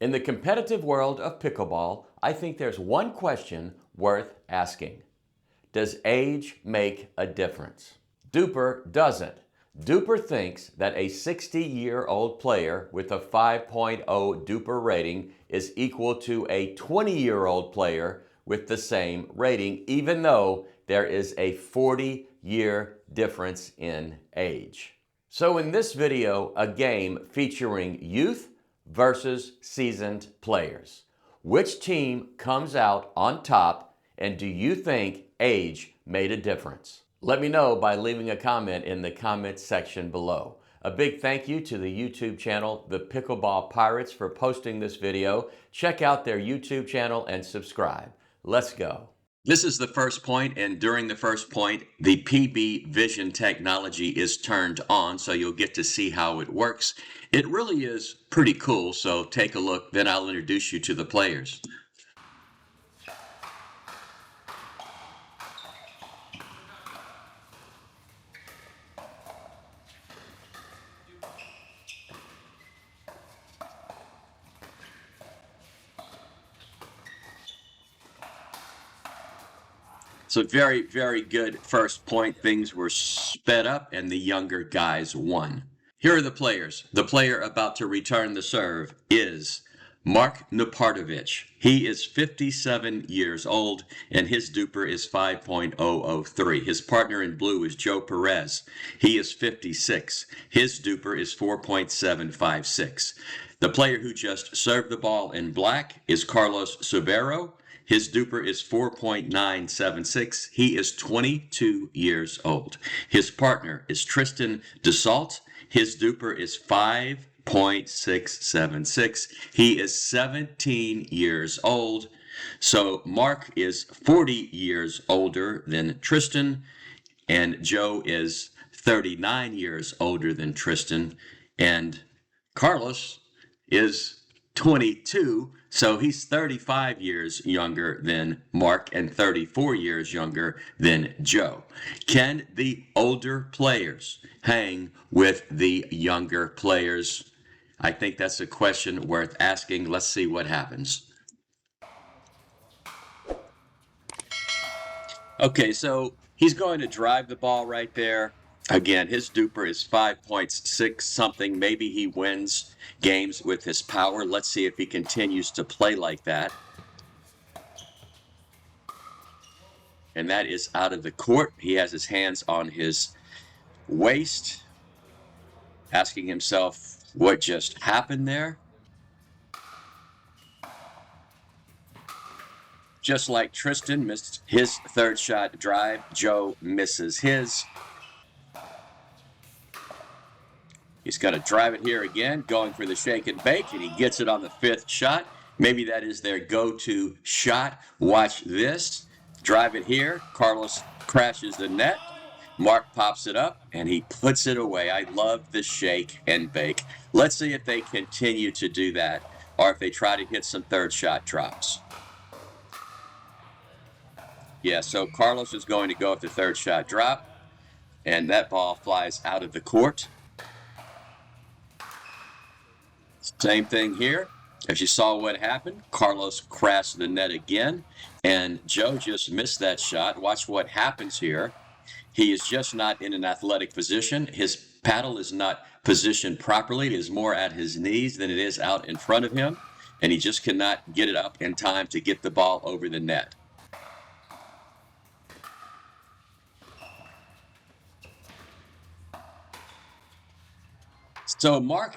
In the competitive world of pickleball, I think there's one question worth asking. Does age make a difference? DUPR doesn't. DUPR thinks that a 60-year-old player with a 5.0 DUPR rating is equal to a 20-year-old player with the same rating, even though there is a 40-year difference in age. So in this video, a game featuring youth versus seasoned players. Which team comes out on top, and do you think age made a difference? Let me know by leaving a comment in the comments section below. A big thank you to the YouTube channel, the Pickleball Pirates, for posting this video. Check out their YouTube channel and subscribe. Let's go. This is the first point, and during the first point, the PB Vision technology is turned on, so you'll get to see how it works. It really is pretty cool, so take a look, then I'll introduce you to the players. So very, very good first point. Things were sped up and the younger guys won. Here are the players. The player about to return the serve is Mark Napartovich. He is 57 years old and his DUPR is 5.003. His partner in blue is Joe Perez. He is 56. His DUPR is 4.756. The player who just served the ball in black is Carlos Subero. His DUPR is 4.976. He is 22 years old. His partner is Tristan DeSalt. His DUPR is 5.676. He is 17 years old. So Mark is 40 years older than Tristan, and Joe is 39 years older than Tristan, and Carlos is 22, so he's 35 years younger than Mark and 34 years younger than Joe. Can the older players hang with the younger players? I think that's a question worth asking. Let's see what happens. Okay, so he's going to drive the ball right there. Again, his DUPR is 5.6 something. Maybe he wins games with his power. Let's see if he continues to play like that. And that is out of the court. He has his hands on his waist, asking himself what just happened there. Just like Tristan missed his third shot drive, Joe misses his. He's got to drive it here again, going for the shake and bake, and he gets it on the fifth shot. Maybe that is their go-to shot. Watch this. Drive it here. Carlos crashes the net. Mark pops it up, and he puts it away. I love the shake and bake. Let's see if they continue to do that, or if they try to hit some third shot drops. Yeah, so Carlos is going to go with the third shot drop, and that ball flies out of the court. Same thing here. As you saw what happened, Carlos crashed the net again, and Joe just missed that shot. Watch what happens here. He is just not in an athletic position. His paddle is not positioned properly. It is more at his knees than it is out in front of him, and he just cannot get it up in time to get the ball over the net. So Mark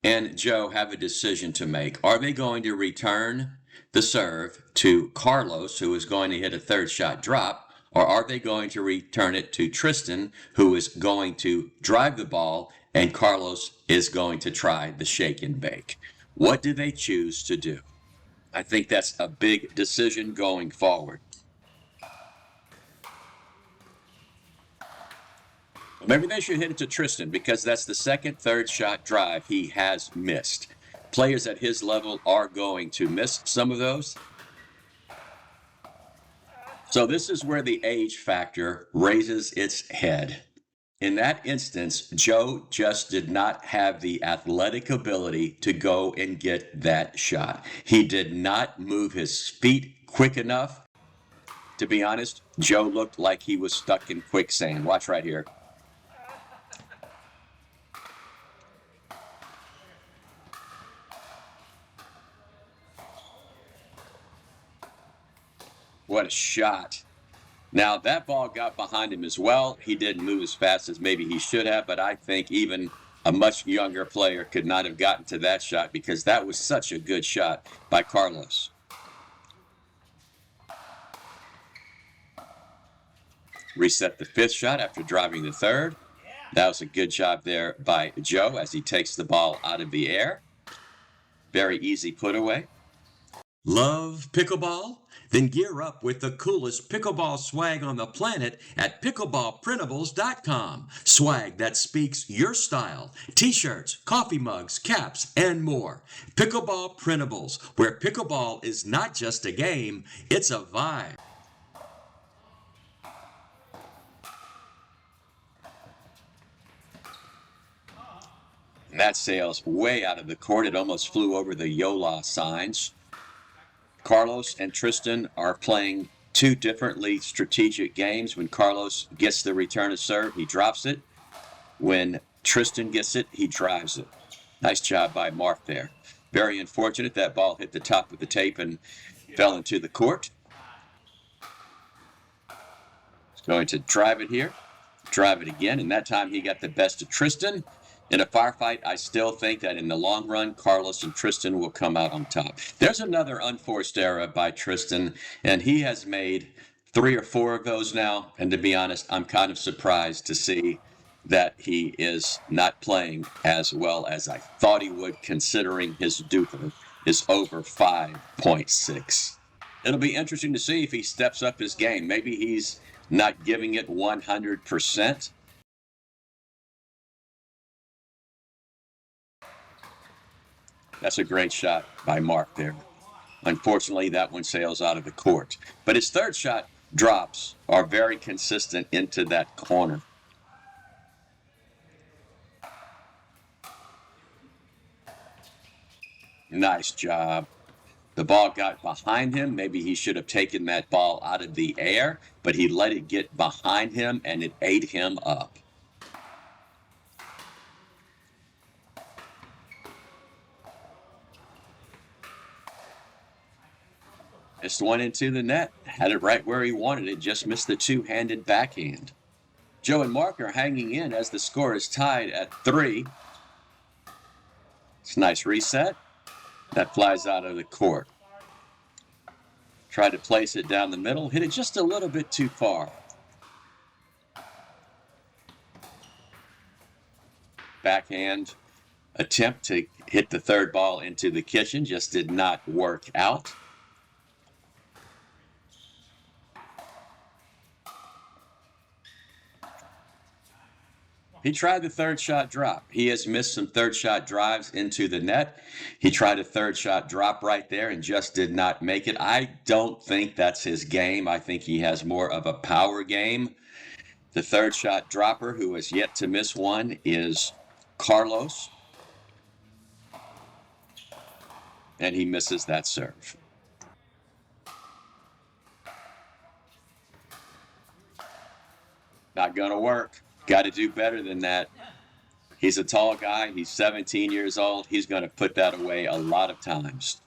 and Joe have a decision to make. Are they going to return the serve to Carlos, who is going to hit a third shot drop, or are they going to return it to Tristan, who is going to drive the ball, and Carlos is going to try the shake and bake? What do they choose to do? I think that's a big decision going forward. Maybe they should hit it to Tristan, because that's the second third shot drive he has missed. Players at his level are going to miss some of those. So this is where the age factor raises its head. In that instance, Joe just did not have the athletic ability to go and get that shot. He did not move his feet quick enough. To be honest, Joe looked like he was stuck in quicksand. Watch right here. What a shot. Now, that ball got behind him as well. He didn't move as fast as maybe he should have, but I think even a much younger player could not have gotten to that shot because that was such a good shot by Carlos. Reset the fifth shot after driving the third. That was a good job there by Joe as he takes the ball out of the air. Very easy put away. Love pickleball? Then gear up with the coolest pickleball swag on the planet at pickleballprintables.com. Swag that speaks your style. T-shirts, coffee mugs, caps, and more. Pickleball Printables, where pickleball is not just a game, it's a vibe. That sails way out of the court. It almost flew over the YOLA signs. Carlos and Tristan are playing two differently strategic games. When Carlos gets the return of serve, he drops it. When Tristan gets it, he drives it. Nice job by Mark there. Very unfortunate that ball hit the top of the tape and fell into the court. He's going to drive it here, drive it again, and that time he got the best of Tristan. In a firefight, I still think that in the long run, Carlos and Tristan will come out on top. There's another unforced error by Tristan, and he has made 3 or 4 of those now. And to be honest, I'm kind of surprised to see that he is not playing as well as I thought he would, considering his DUPR is over 5.6. It'll be interesting to see if he steps up his game. Maybe he's not giving it 100%. That's a great shot by Mark there. Unfortunately, that one sails out of the court. But his third shot drops are very consistent into that corner. Nice job. The ball got behind him. Maybe he should have taken that ball out of the air, but he let it get behind him, and it ate him up. Just went into the net. Had it right where he wanted it. Just missed the two-handed backhand. Joe and Mark are hanging in as the score is tied at 3. It's a nice reset. That flies out of the court. Tried to place it down the middle. Hit it just a little bit too far. Backhand attempt to hit the third ball into the kitchen. Just did not work out. He tried the third shot drop. He has missed some third shot drives into the net. He tried a third shot drop right there and just did not make it. I don't think that's his game. I think he has more of a power game. The third shot dropper who has yet to miss one is Carlos. And he misses that serve. Not going to work. Got to do better than that. He's a tall guy. He's 17 years old. He's going to put that away a lot of times.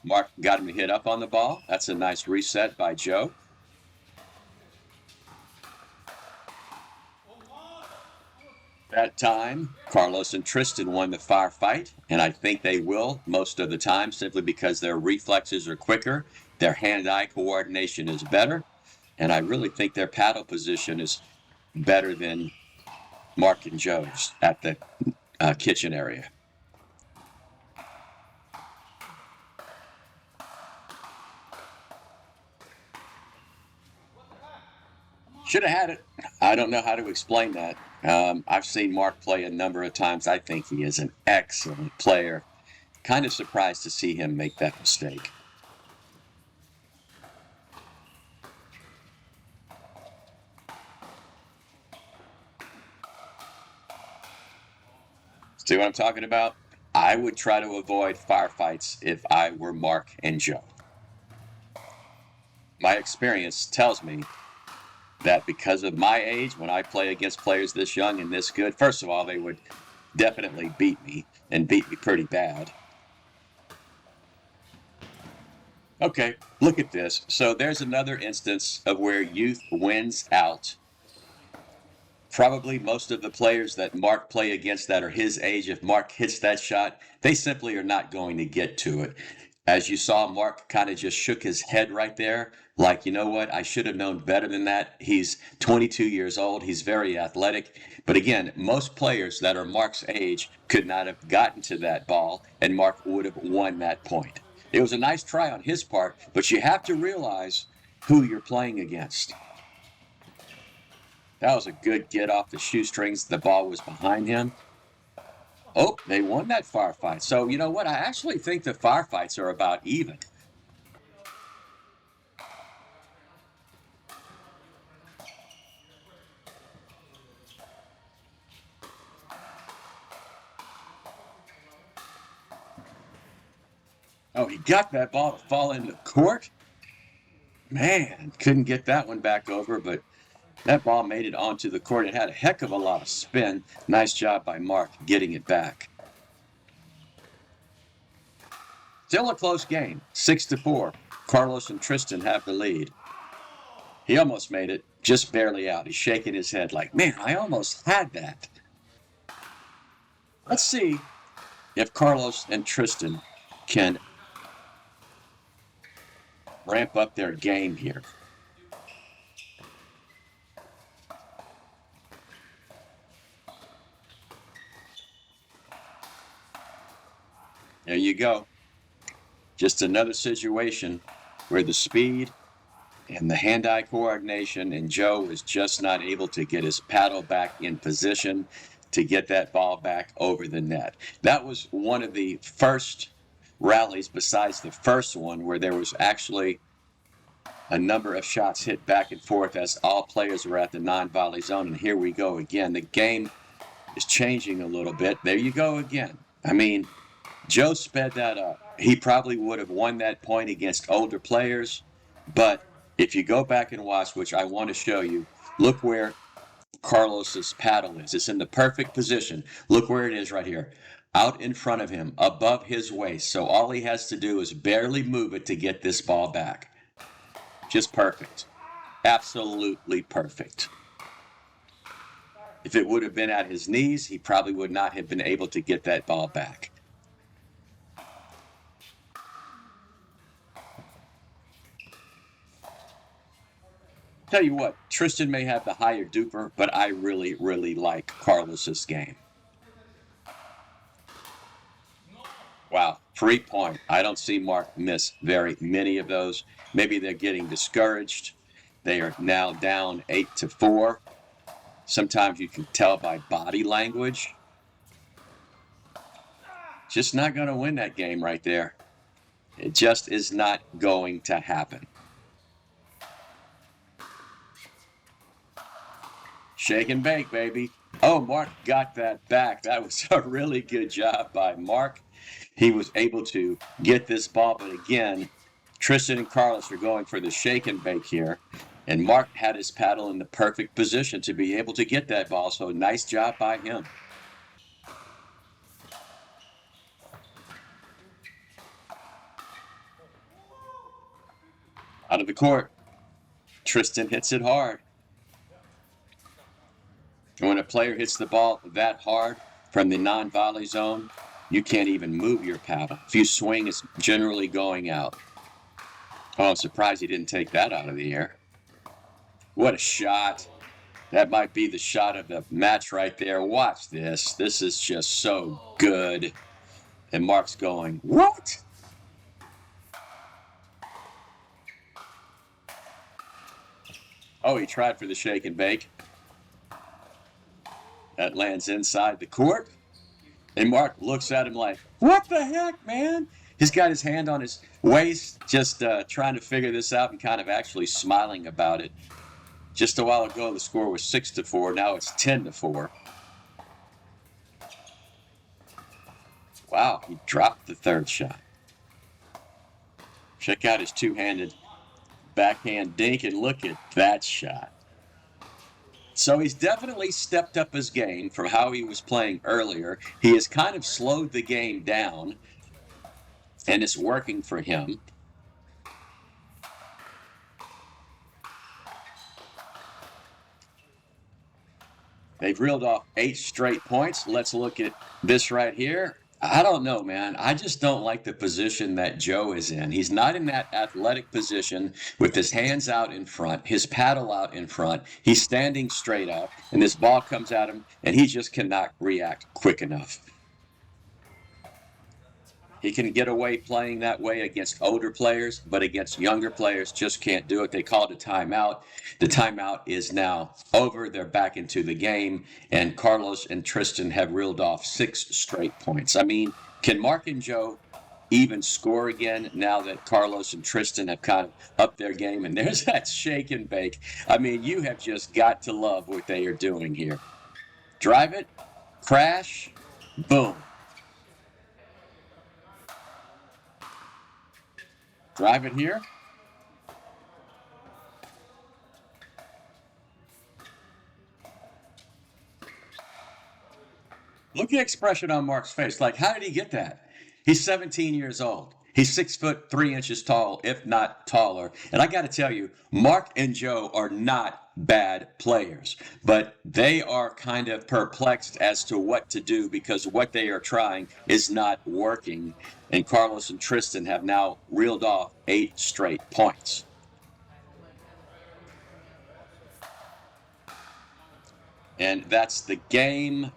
Mark got him to hit up on the ball. That's a nice reset by Joe. That time, Carlos and Tristan won the firefight, and I think they will most of the time simply because their reflexes are quicker, their hand-eye coordination is better, and I really think their paddle position is better than Mark and Joe's at the kitchen area. Should have had it. I don't know how to explain that. I've seen Mark play a number of times. I think he is an excellent player. Kind of surprised to see him make that mistake. See what I'm talking about? I would try to avoid firefights if I were Mark and Joe. My experience tells me that because of my age, when I play against players this young and this good, first of all, they would definitely beat me and beat me pretty bad. Okay, look at this. So there's another instance of where youth wins out. Probably most of the players that Mark play against that are his age, if Mark hits that shot, they simply are not going to get to it. As you saw, Mark kind of just shook his head right there, like, you know what, I should have known better than that. He's 22 years old. He's very athletic. But again, most players that are Mark's age could not have gotten to that ball, and Mark would have won that point. It was a nice try on his part, but you have to realize who you're playing against. That was a good get off the shoestrings. The ball was behind him. Oh, they won that firefight. So, you know what? I actually think the firefights are about even. Oh, he got that ball to fall into court. Man, couldn't get that one back over, but that ball made it onto the court. It had a heck of a lot of spin. Nice job by Mark getting it back. Still a close game, 6-4. Carlos and Tristan have the lead. He almost made it, just barely out. He's shaking his head like, man, I almost had that. Let's see if Carlos and Tristan can ramp up their game here. There you go. Just another situation where the speed and the hand-eye coordination, and Joe was just not able to get his paddle back in position to get that ball back over the net. That was one of the first rallies besides the first one where there was actually a number of shots hit back and forth as all players were at the non-volley zone. And here we go again. The game is changing a little bit. There you go again. I mean, Joe sped that up. He probably would have won that point against older players, but if you go back and watch, which I want to show you, look where Carlos's paddle is. It's in the perfect position. Look where it is right here. Out in front of him, above his waist. So all he has to do is barely move it to get this ball back. Just perfect. Absolutely perfect. If it would have been at his knees, he probably would not have been able to get that ball back. Tell you what, Tristan may have the higher DUPR, but I really, really like Carlos's game. Wow, free point. I don't see Mark miss very many of those. Maybe they're getting discouraged. They are now down 8-4. Sometimes you can tell by body language. Just not going to win that game right there. It just is not going to happen. Shake and bake, baby. Oh, Mark got that back. That was a really good job by Mark. He was able to get this ball, but again, Tristan and Carlos are going for the shake and bake here. And Mark had his paddle in the perfect position to be able to get that ball, so nice job by him. Out of the court. Tristan hits it hard. And when a player hits the ball that hard from the non-volley zone, you can't even move your paddle. If you swing, it's generally going out. Oh, I'm surprised he didn't take that out of the air. What a shot. That might be the shot of the match right there. Watch this. This is just so good. And Mark's going, what? Oh, he tried for the shake and bake. That lands inside the court. And Mark looks at him like, what the heck, man? He's got his hand on his waist, just trying to figure this out and kind of actually smiling about it. Just a while ago, the score was 6-4. Now it's 10-4. Wow, he dropped the third shot. Check out his two-handed backhand dink and look at that shot. So he's definitely stepped up his game from how he was playing earlier. He has kind of slowed the game down, and it's working for him. They've reeled off 8 straight points. Let's look at this right here. I don't know, man. I just don't like the position that Joe is in. He's not in that athletic position with his hands out in front, his paddle out in front. He's standing straight up, and this ball comes at him, and he just cannot react quick enough. He can get away playing that way against older players, but against younger players, just can't do it. They called a timeout. The timeout is now over. They're back into the game, and Carlos and Tristan have reeled off 6 straight points. I mean, can Mark and Joe even score again now that Carlos and Tristan have kind of upped their game? And there's that shake and bake. I mean, you have just got to love what they are doing here. Drive it, crash, boom. Drive it here. Look at the expression on Mark's face. Like, how did he get that? He's 17 years old. He's 6 foot 3 inches tall, if not taller. And I got to tell you, Mark and Joe are not bad players, but they are kind of perplexed as to what to do because what they are trying is not working. And Carlos and Tristan have now reeled off 8 straight points. And that's the game.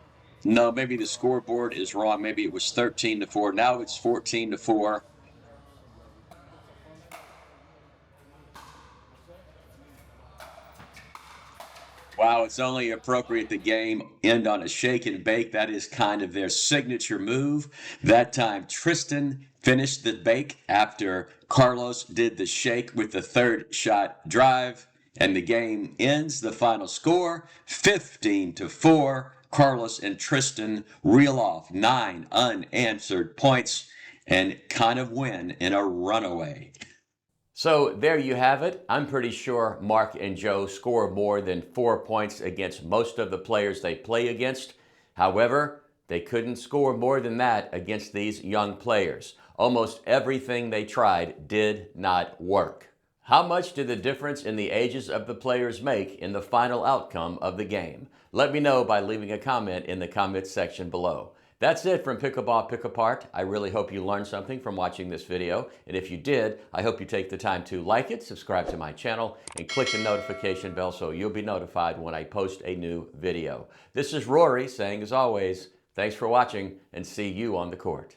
No, maybe the scoreboard is wrong. Maybe it was 13-4. Now it's 14-4. Wow, it's only appropriate the game end on a shake and bake. That is kind of their signature move. That time, Tristan finished the bake after Carlos did the shake with the third shot drive. And the game ends. The final score, 15-4. Carlos and Tristan reel off 9 unanswered points and kind of win in a runaway. So there you have it. I'm pretty sure Mark and Joe score more than 4 points against most of the players they play against. However, they couldn't score more than that against these young players. Almost everything they tried did not work. How much did the difference in the ages of the players make in the final outcome of the game? Let me know by leaving a comment in the comments section below. That's it from Pickleball Pick Apart. I really hope you learned something from watching this video. And if you did, I hope you take the time to like it, subscribe to my channel, and click the notification bell so you'll be notified when I post a new video. This is Rory saying, as always, thanks for watching and see you on the court.